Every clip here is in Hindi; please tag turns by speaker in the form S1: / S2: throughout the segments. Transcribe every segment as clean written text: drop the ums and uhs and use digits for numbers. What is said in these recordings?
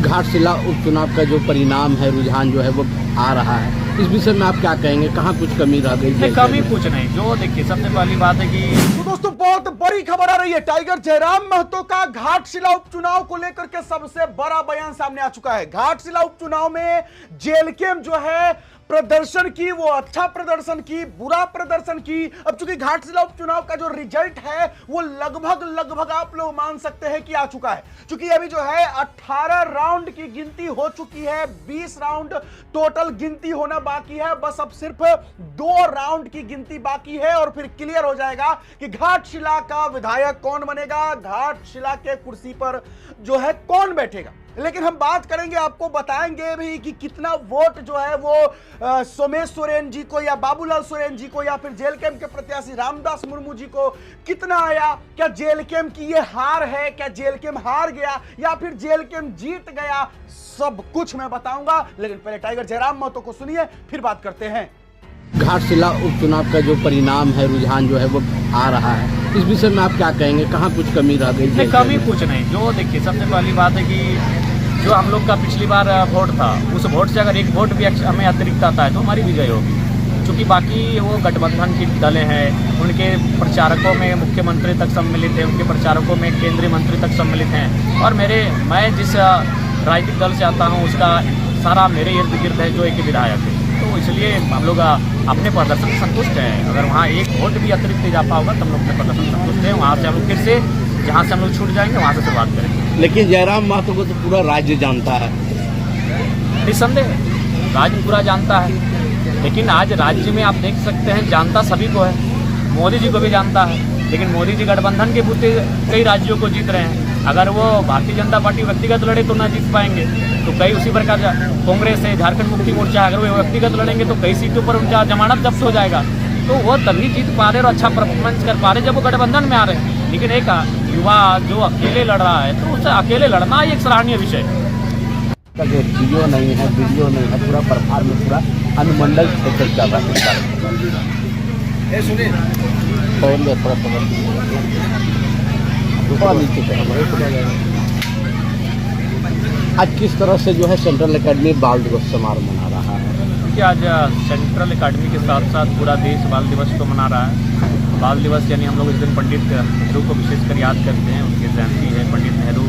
S1: घाटशिला उपचुनाव का जो परिणाम है, रुझान जो है वो आ रहा है, इस विषय में आप क्या कहेंगे? कहाँ कुछ कमी रह गई?
S2: नहीं, कमी कुछ नहीं। जो देखिए, सबसे पहली बात है कि
S3: तो दोस्तों बहुत बड़ी खबर आ रही है। टाइगर जयराम महतो का घाटशिला उपचुनाव को लेकर के सबसे बड़ा बयान सामने आ चुका है। घाटशिला उपचुनाव में जेएलकेएम जो है प्रदर्शन की, वो अच्छा प्रदर्शन की, बुरा प्रदर्शन की। अब चूंकि घाटशिला उपचुनाव का जो रिजल्ट है वो लगभग आप लोग मान सकते हैं कि आ चुका है। चूंकि अभी जो है 18 राउंड की गिनती हो चुकी है, 20 राउंड टोटल गिनती होना बाकी है। बस अब सिर्फ 2 राउंड की गिनती बाकी है और फिर क्लियर हो जाएगा कि घाटशिला का विधायक कौन बनेगा, घाटशिला के कुर्सी पर जो है कौन बैठेगा। लेकिन हम बात करेंगे, आपको बताएंगे भी कि कितना वोट जो है वो सोमेश सोरेन जी को या बाबूलाल सोरेन जी को या फिर जेएलकेएम के प्रत्याशी रामदास मुर्मू जी को कितना आया। क्या जेएलकेएम की ये हार है, क्या जेएलकेएम हार गया या फिर जेएलकेएम जीत गया, सब कुछ मैं बताऊंगा। लेकिन पहले टाइगर जयराम महतो को सुनिए, फिर बात करते हैं।
S1: घाटशिला उपचुनाव का जो परिणाम है, रुझान जो है वो आ रहा है, इस विषय में आप क्या कहेंगे? कहाँ कुछ कमी रह गई?
S2: नहीं, कमी कुछ नहीं। जो देखिए, सबसे पहली बात है कि जो हम लोग का पिछली बार वोट था, उस वोट से अगर एक वोट भी हमें अतिरिक्त आता है तो हमारी विजय होगी। क्योंकि बाकी वो गठबंधन की दलें हैं, उनके प्रचारकों में मुख्यमंत्री तक सम्मिलित हैं, उनके प्रचारकों में केंद्रीय मंत्री तक सम्मिलित हैं। और मैं जिस राजनीतिक दल से आता हूँ उसका सारा मेरे इर्द गिर्द है जो एक विधायक है। तो इसलिए हम लोग अपने प्रदर्शन से संतुष्ट हैं। अगर वहाँ एक वोट भी अतिरिक्त इजाफा होगा तो हम लोग अपने प्रदर्शन से संतुष्ट हैं। वहाँ से हम लोग फिर से जहाँ से हम लोग छूट जाएंगे वहाँ से शुरुआत करेंगे।
S1: लेकिन जयराम महतो को तो पूरा राज्य जानता है।
S2: निस्संदेह राज्य पूरा जानता है, लेकिन आज राज्य में आप देख सकते हैं जानता सभी को है। मोदी जी को भी जानता है, लेकिन मोदी जी गठबंधन के बूते कई राज्यों को जीत रहे हैं। अगर वो भारतीय जनता पार्टी व्यक्तिगत लड़े तो ना जीत पाएंगे, तो कई उसी प्रकार कांग्रेस है, झारखंड मुक्ति मोर्चा, अगर वो व्यक्तिगत लड़ेंगे तो कई सीटों पर उनका जमानत जब्त हो जाएगा। तो वो तभी जीत पा रहे और अच्छा परफॉर्मेंस कर पा रहे जब वो गठबंधन में आ रहे हैं। लेकिन एक युवा जो अकेले लड़ रहा है तो उसे अकेले लड़ना एक सराहनीय विषय है।
S1: वीडियो नहीं है, पूरा प्रभार में पूरा अनुमंडल क्षेत्र चल रहा है।
S3: सुनिए
S1: आज किस तरह से जो है सेंट्रल एकेडमी बाल दिवस समारोह मना रहा है?
S2: कि आज सेंट्रल एकेडमी के साथ साथ पूरा देश बाल दिवस को मना रहा है। बाल दिवस यानी हम लोग इस दिन पंडित नेहरू को विशेषकर याद करते हैं, उनकी जयंती है। पंडित नेहरू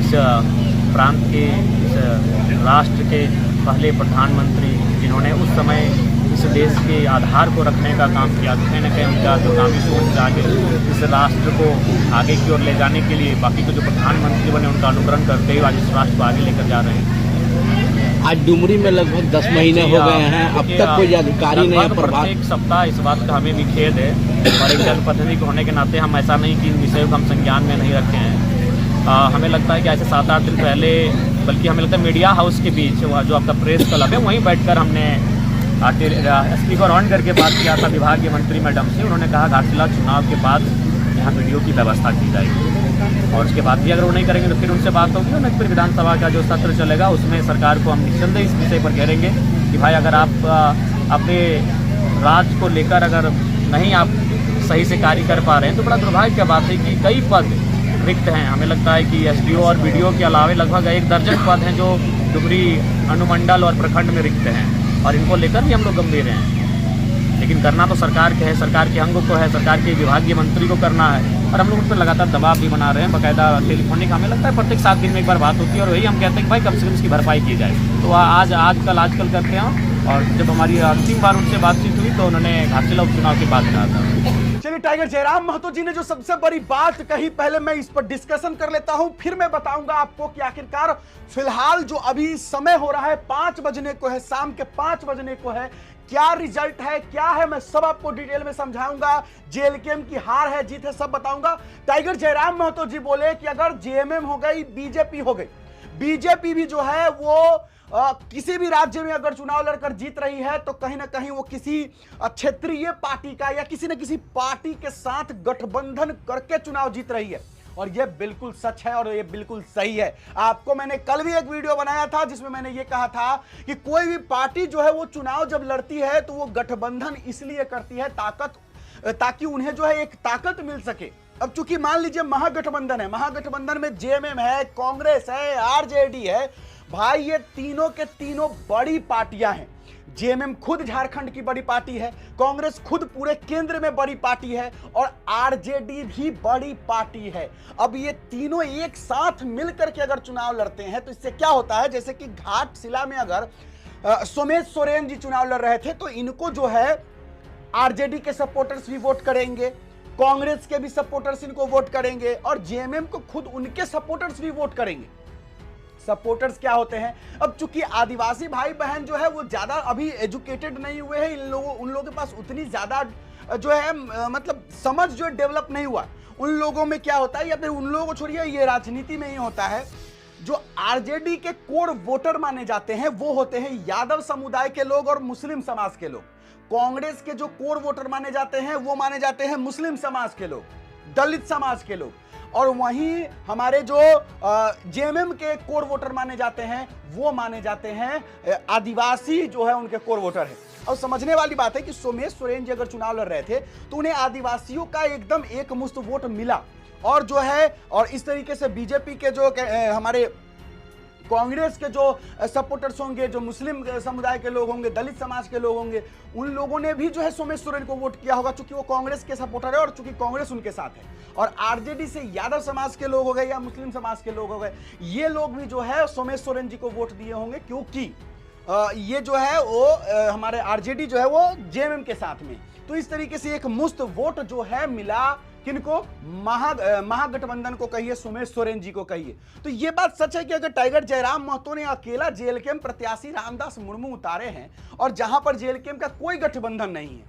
S2: इस प्रांत के, इस राष्ट्र के पहले प्रधानमंत्री जिन्होंने उस समय इस देश के आधार को रखने का काम किया। कहीं न कहीं उनका दूरगामी सोच आगे इस राष्ट्र को आगे की ओर ले जाने के लिए बाकी के जो प्रधानमंत्री बने उनका अनुकरण करते हुए आज इस राष्ट्र को आगे लेकर जा रहे हैं।
S1: आज डुमरी में लगभग 10 महीने हो गए हैं, अब तक कोई अधिकारी नहीं है।
S2: प्रत्येक सप्ताह इस बात का हमें भी खेद है और एक जनप्रतिनिधि होने के नाते हम ऐसा नहीं कि इन विषयों को हम संज्ञान में नहीं रखे हैं। हमें लगता है कि ऐसे 7-8 दिन पहले, बल्कि हमें लगता है मीडिया हाउस के बीच जो आपका प्रेस क्लब है वहीं बैठकर हमने स्पीकर ऑन करके बात किया था विभागीय मंत्री मैडम से। उन्होंने कहा घाटशिला चुनाव के बाद यहाँ वीडियो की व्यवस्था की जाएगी और उसके बाद भी अगर वो नहीं करेंगे तो फिर उनसे बात होगी और फिर विधानसभा का जो सत्र चलेगा उसमें सरकार को हम निस्संदेह इस विषय पर कहेंगे कि भाई अगर आप अपने राज्य को लेकर अगर नहीं आप सही से कार्य कर पा रहे हैं तो बड़ा दुर्भाग्य की बात है कि कई पद रिक्त हैं। हमें लगता है कि एसडीओ और बीडीओ के अलावे लगभग 1 दर्जन पद हैं जो डुमरी अनुमंडल और प्रखंड में रिक्त हैं और इनको लेकर भी हम लोग गंभीर हैं। लेकिन करना तो सरकार के है, सरकार के अंगों को है, सरकार के विभागीय मंत्री को करना है और हम लोग उस पर लगातार दबाव भी बना रहे हैं। बाकायदा टेलीफोनिक हमें लगता है प्रत्येक 7 दिन में एक बार बात होती है और वही हम कहते हैं कि भाई कम से कम इसकी भरपाई की जाए। तो आजकल करते हैं और जब हमारी अंतिम बार उनसे बातचीत हुई तो उन्होंने घाटशिला उपचुनाव की बात कहा था।
S3: चलिए, टाइगर जयराम महतो जी ने जो सबसे बड़ी बात कही, पहले मैं इस पर डिस्कशन कर लेता हूं, फिर मैं बताऊंगा आपको कि आखिरकार फिलहाल जो अभी समय हो रहा है 5 बजने को है, शाम के 5 बजने को है, क्या रिजल्ट है, क्या है, मैं सब आपको डिटेल में समझाऊंगा। जेएलकेएम की हार है, जीत है, सब बताऊंगा। टाइगर जयराम महतो जी बोले कि अगर जेएमएम हो गई, बीजेपी हो गई, बीजेपी भी जो है वो किसी भी राज्य में अगर चुनाव लड़कर जीत रही है तो कहीं ना कहीं वो किसी क्षेत्रीय पार्टी का या किसी न किसी पार्टी के साथ गठबंधन करके चुनाव जीत रही है और ये बिल्कुल सच है और ये बिल्कुल सही है। आपको मैंने कल भी एक वीडियो बनाया था जिसमें मैंने ये कहा था कि कोई भी पार्टी जो है वो चुनाव जब लड़ती है तो वो गठबंधन इसलिए करती है ताकि उन्हें जो है एक ताकत मिल सके, अब चूंकि मान लीजिए महागठबंधन है, महागठबंधन में जेएमएम है, कांग्रेस है, आरजेडी है, भाई ये तीनों के तीनों बड़ी पार्टियां हैं। जेएमएम खुद झारखंड की बड़ी पार्टी है, कांग्रेस खुद पूरे केंद्र में बड़ी पार्टी है और आरजेडी भी बड़ी पार्टी है। अब ये तीनों एक साथ मिलकर के अगर चुनाव लड़ते हैं तो इससे क्या होता है, जैसे कि घाटशिला में अगर सोमेश सोरेन जी चुनाव लड़ रहे थे तो इनको जो है आरजेडी के सपोर्टर्स भी वोट करेंगे, कांग्रेस के भी सपोर्टर्स इनको वोट करेंगे और जेएमएम को खुद उनके सपोर्टर्स भी वोट करेंगे। सपोर्टर्स क्या होते हैं, अब चूंकि आदिवासी भाई बहन जो है वो ज्यादा अभी एजुकेटेड नहीं हुए हैं, उन लोगों के पास उतनी ज्यादा जो है मतलब समझ जो डेवलप नहीं हुआ। उन लोगों में क्या होता है, या फिर उन लोगों को छोड़िए, ये राजनीति में ही होता है, जो आरजेडी के कोर वोटर माने जाते हैं वो होते हैं यादव समुदाय के लोग और मुस्लिम समाज के लोग। कांग्रेस के जो कोर वोटर माने जाते हैं वो माने जाते हैं मुस्लिम समाज के लोग, दलित समाज के लोग, और वहीं हमारे जो जेएमएम के कोर वोटर माने जाते हैं वो माने जाते हैं आदिवासी जो है उनके कोर वोटर है। और समझने वाली बात है कि सोमेश सोरेन जी अगर चुनाव लड़ रहे थे तो उन्हें आदिवासियों का एकदम एक मुश्त वोट मिला, और जो है और इस तरीके से बीजेपी के जो हमारे कांग्रेस के जो सपोर्टर्स होंगे, जो मुस्लिम समुदाय के लोग होंगे, दलित समाज के लोग होंगे, उन लोगों ने भी जो है सोमेश सोरेन को वोट किया होगा, चूंकि वो कांग्रेस के सपोर्टर है और चूंकि कांग्रेस उनके साथ है। और आरजेडी से यादव समाज के लोग हो गए या मुस्लिम समाज के लोग हो गए, ये लोग भी जो है सोमेश सोरेन जी को वोट दिए होंगे, क्योंकि ये जो है वो हमारे आरजेडी जो है वो जेएमएम के साथ में। तो इस तरीके से एक मुफ्त वोट जो है मिला किनको, महागठबंधन को कहिए, सोमेश सोरेन जी को कहिए। तो ये बात सच है कि अगर टाइगर जयराम महतो ने अकेला जेएलकेएम प्रत्याशी रामदास मुर्मू उतारे हैं और जहां पर जेएलकेएम का कोई गठबंधन नहीं है,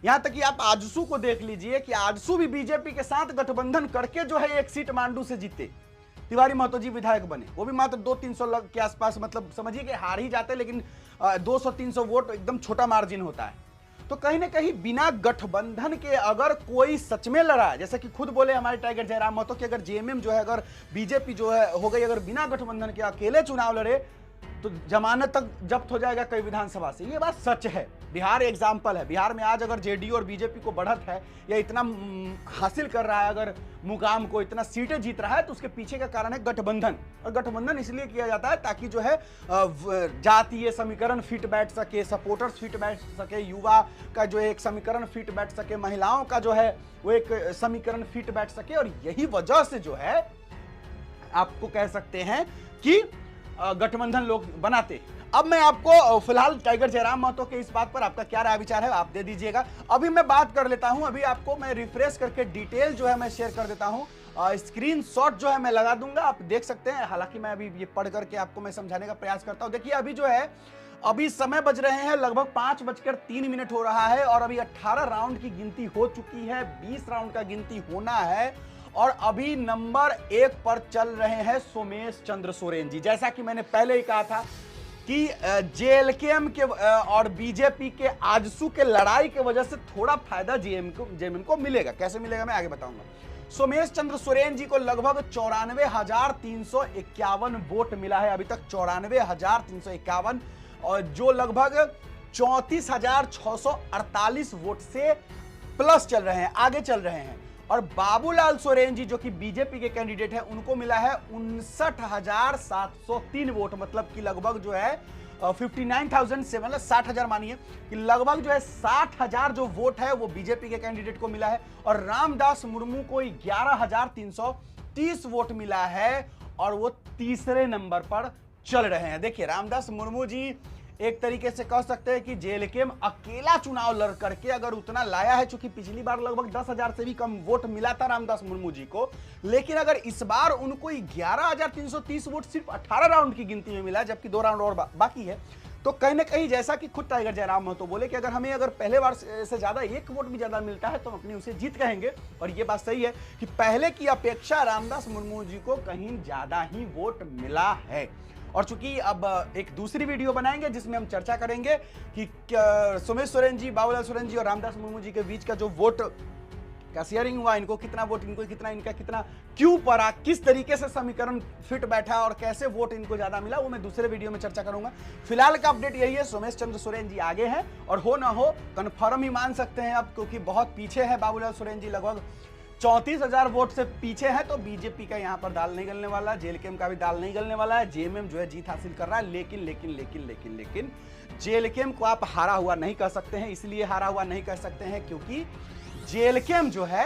S3: यहां तक कि आप आजसू को देख लीजिए कि आजसू भी बीजेपी के साथ गठबंधन करके जो है एक सीट मांडू से जीते, तिवारी महतो जी विधायक बने, वो भी मात्र 200-300 के आसपास, मतलब समझिए कि हार ही जाते, लेकिन 200-300 वोट एकदम छोटा मार्जिन होता है। तो कहीं ना कहीं बिना गठबंधन के अगर कोई सच में लड़ा है, जैसे कि खुद बोले हमारे टाइगर जयराम महतो कि अगर जेएमएम जो है, अगर बीजेपी जो है हो गई, अगर बिना गठबंधन के अकेले चुनाव लड़े तो जमानत तक जब्त हो जाएगा कई विधानसभा से। ये बात सच है। बिहार एग्जाम्पल है। बिहार में आज अगर जेडीयू और बीजेपी को बढ़त है या इतना हासिल कर रहा है, अगर मुकाम को इतना सीटें जीत रहा है, तो उसके पीछे का कारण है गठबंधन। और गठबंधन इसलिए किया जाता है ताकि जो है जातीय समीकरण फिट बैठ सके, सपोर्टर्स फिट बैठ सके, युवा का जो एक समीकरण फिट बैठ सके, महिलाओं का जो है वो एक समीकरण फिट बैठ सके। और यही वजह से जो है आपको कह सकते हैं कि गठबंधन लोग बनाते। अब मैं आपको फिलहाल टाइगर जयराम महतो के इस बात पर आपका क्या राय विचार है आप दे दीजिएगा। अभी मैं बात कर लेता हूं, अभी आपको मैं रिफ्रेश करके डिटेल जो है मैं शेयर कर देता हूं। स्क्रीनशॉट जो है मैं लगा दूंगा, आप देख सकते हैं। हालांकि मैं अभी ये पढ़ करके आपको मैं समझाने का प्रयास करता हूं। देखिए अभी जो है, अभी समय बज रहे हैं लगभग 5:03 हो रहा है और अभी 18 राउंड की गिनती हो चुकी है, 20 राउंड का गिनती होना है और अभी नंबर 1 पर चल रहे हैं सोमेश चंद्र सोरेन जी। जैसा कि मैंने पहले ही कहा था कि जेएलकेएम के और बीजेपी के आजसू के लड़ाई की वजह से थोड़ा फायदा जेएमएम को मिलेगा। कैसे मिलेगा मैं आगे बताऊंगा। सोमेश चंद्र सोरेन जी को लगभग 94,351 वोट मिला है अभी तक, 94,351, और जो लगभग 34,648 वोट से प्लस चल रहे हैं, आगे चल रहे हैं। और बाबूलाल सोरेन जी जो कि बीजेपी के कैंडिडेट हैं, उनको मिला है 59,703 वोट, मतलब कि लगभग जो है 59,007, 60,000 मानिए कि लगभग जो है 60,000 जो वोट है वो बीजेपी के कैंडिडेट को मिला है। और रामदास मुर्मू को 11,330 वोट मिला है और वो तीसरे नंबर पर चल रहे हैं। देखिए रामदास मुर्मू जी एक तरीके से कह सकते हैं कि जेएलकेएम अकेला चुनाव लड़ करके अगर उतना लाया है, चूंकि पिछली बार लगभग 10,000 से भी कम वोट मिला था रामदास मुर्मू जी को, लेकिन अगर इस बार उनको 11,330 वोट सिर्फ 18 राउंड की गिनती में मिला, जबकि 2 राउंड और बाकी है, तो कहीं ना कहीं जैसा कि खुद टाइगर जयराम महतो बोले कि अगर हमें पहले बार से ज्यादा 1 वोट भी ज्यादा मिलता है तो हम अपनी उसे जीत कहेंगे। और ये बात सही है कि पहले की अपेक्षा रामदास मुर्मू जी को कहीं ज्यादा ही वोट मिला है। और चूंकि अब एक दूसरी वीडियो बनाएंगे जिसमें हम चर्चा करेंगे कि सोमेश सोरेन जी, बाबूलाल सोरेन जी और रामदास मुर्मू जी के बीच का जो वोट का शेयरिंग हुआ, इनको कितना वोट, इनको कितना, इनका कितना, क्यों पड़ा, किस तरीके से समीकरण फिट बैठा और कैसे वोट इनको ज्यादा मिला, वो मैं दूसरे वीडियो में चर्चा करूंगा। फिलहाल का अपडेट यही है, सोमेश चंद्र सोरेन जी आगे हैं और हो ना हो कन्फर्म ही मान सकते हैं अब, क्योंकि बहुत पीछे है बाबूलाल सोरेन जी, लगभग 34,000 वोट से पीछे है, तो बीजेपी का यहां पर दाल नहीं गलने वाला, जेएलकेएम का भी दाल नहीं गलने वाला है। जेएमएम जो है जीत हासिल कर रहा है, लेकिन जेएलकेएम को आप हारा हुआ नहीं कह सकते हैं। इसलिए हारा हुआ नहीं कह सकते हैं क्योंकि जेएलकेएम जो है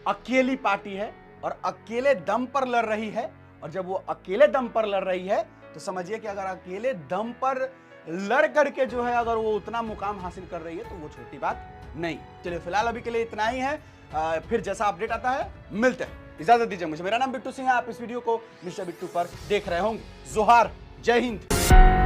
S3: अकेली पार्टी है और अकेले दम पर लड़ रही है, और जब वो अकेले दम पर लड़ रही है तो समझिए कि अगर अकेले दम पर लड़ करके जो है अगर वो उतना मुकाम हासिल कर रही है तो वो छोटी बात नहीं। चलिए फिलहाल अभी के लिए इतना ही है, फिर जैसा अपडेट आता है मिलते हैं। इजाजत दीजिए मुझे। मेरा नाम बिट्टू सिंह है, आप इस वीडियो को मिस्टर बिट्टू पर देख रहे होंगे। जोहार, जय हिंद।